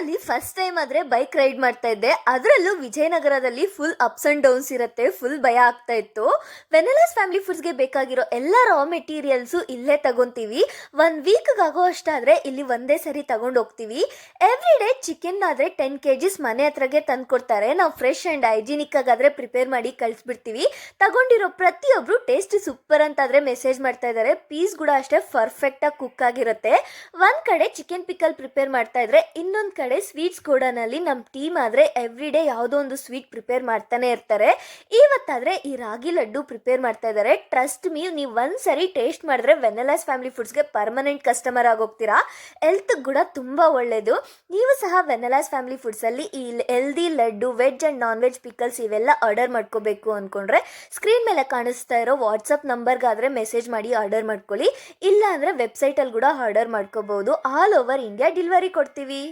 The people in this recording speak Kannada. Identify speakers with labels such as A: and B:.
A: ಲೈಫಲ್ಲಿ ಫಸ್ಟ್ ಟೈಮ್ ಆದರೆ ಬೈಕ್ ರೈಡ್ ಮಾಡ್ತಾ ಇದ್ದೆ. ಅದರಲ್ಲೂ ವಿಜಯನಗರದಲ್ಲಿ ಫುಲ್ ಅಪ್ಸ್ ಆ್ಯಂಡ್ ಡೌನ್ಸ್ ಇರುತ್ತೆ. ಫುಲ್ ಭಯ ಆಗ್ತಾ ಇತ್ತು. ವೆನೆಲಾಸ್ ಫ್ಯಾಮಿಲಿ ಫುಡ್ಸ್ಗೆ ಬೇಕಾಗಿರೋ ಎಲ್ಲ ರಾ ಮೆಟೀರಿಯಲ್ಸು ಇಲ್ಲೇ ತಗೊತೀವಿ. 1 ವೀಕ್ಗೆ ಆಗೋ ಅಷ್ಟಾದರೆ ಇಲ್ಲಿ ಒಂದೇ ಸರಿ ತಗೊಂಡು ಹೋಗ್ತೀವಿ. ಎವ್ರಿ ಡೇ ಚಿಕನ್ ಆದರೆ 10 kgs ಮನೆ ಹತ್ರಗೆ ತಂದು ಕೊಡ್ತಾರೆ. ನಾವು ಫ್ರೆಶ್ ಆ್ಯಂಡ್ ಹೈಜಿನಿಕ್ ಆಗಾದರೆ ಪ್ರಿಪೇರ್ ಮಾಡಿ ಕಳಿಸ್ಬಿಡ್ತೀವಿ. ತಗೊಂಡಿರೋ ಪ್ರತಿಯೊಬ್ಬರು ಟೇಸ್ಟ್ ಸೂಪರ್ ಅಂತಾದರೆ ಮೆಸೇಜ್ ಮಾಡ್ತಾ ಇದ್ದಾರೆ. ಪೀಸ್ ಕೂಡ ಅಷ್ಟೇ ಪರ್ಫೆಕ್ಟಾಗಿ ಕುಕ್ ಆಗಿರುತ್ತೆ. ಒಂದು ಕಡೆ ಚಿಕನ್ ಪಿಕಲ್ ಪ್ರಿಪೇರ್ ಮಾಡ್ತಾ ಇದ್ರೆ, ಇನ್ನೊಂದು ಕಡೆ ಸ್ವೀಟ್ಸ್ ಗೋಡನಲ್ಲಿ ನಮ್ಮ ಟೀಮ್ ಆದರೆ ಎವ್ರಿ ಡೇ ಯಾವುದೋ ಒಂದು ಸ್ವೀಟ್ ಪ್ರಿಪೇರ್ ಮಾಡ್ತಾನೆ ಇರ್ತಾರೆ. ಇವತ್ತಾದರೆ ಈ ರಾಗಿ ಲಡ್ಡು ಪ್ರಿಪೇರ್ ಮಾಡ್ತಾ ಇದ್ದಾರೆ. ಟ್ರಸ್ಟ್ ಮೀ, ನೀವು ಒಂದ್ಸರಿ ಟೇಸ್ಟ್ ಮಾಡಿದ್ರೆ ವೆನೆಲಾಸ್ ಫ್ಯಾಮಿಲಿ ಫುಡ್ಸ್ಗೆ ಪರ್ಮನೆಂಟ್ ಕಸ್ಟಮರ್ ಆಗೋಗ್ತೀರಾ. ಹೆಲ್ತ್ಗೆ ಕೂಡ ತುಂಬ ಒಳ್ಳೆಯದು. ನೀವು ಸಹ ವೆನೆಲಾಸ್ ಫ್ಯಾಮಿಲಿ ಫುಡ್ಸಲ್ಲಿ ಈ healthy laddu, veg and non veg pickles ಇವೆಲ್ಲ ಆರ್ಡರ್ ಮಾಡ್ಕೋಬೇಕು ಅಂದ್ಕೊಂಡ್ರೆ ಸ್ಕ್ರೀನ್ ಮೇಲೆ ಕಾಣಿಸ್ತಾ ಇರೋ ವಾಟ್ಸಪ್ ನಂಬರ್ಗಾದರೆ ಮೆಸೇಜ್ ಮಾಡಿ ಆರ್ಡರ್ ಮಾಡ್ಕೊಳ್ಳಿ. ಇಲ್ಲ ಅಂದರೆ ವೆಬ್ಸೈಟಲ್ಲಿ ಕೂಡ ಆರ್ಡರ್ ಮಾಡ್ಕೋಬಹುದು. ಆಲ್ ಓವರ್ ಇಂಡಿಯಾ ಡೆಲಿವರಿ ಕೊಡ್ತೀವಿ.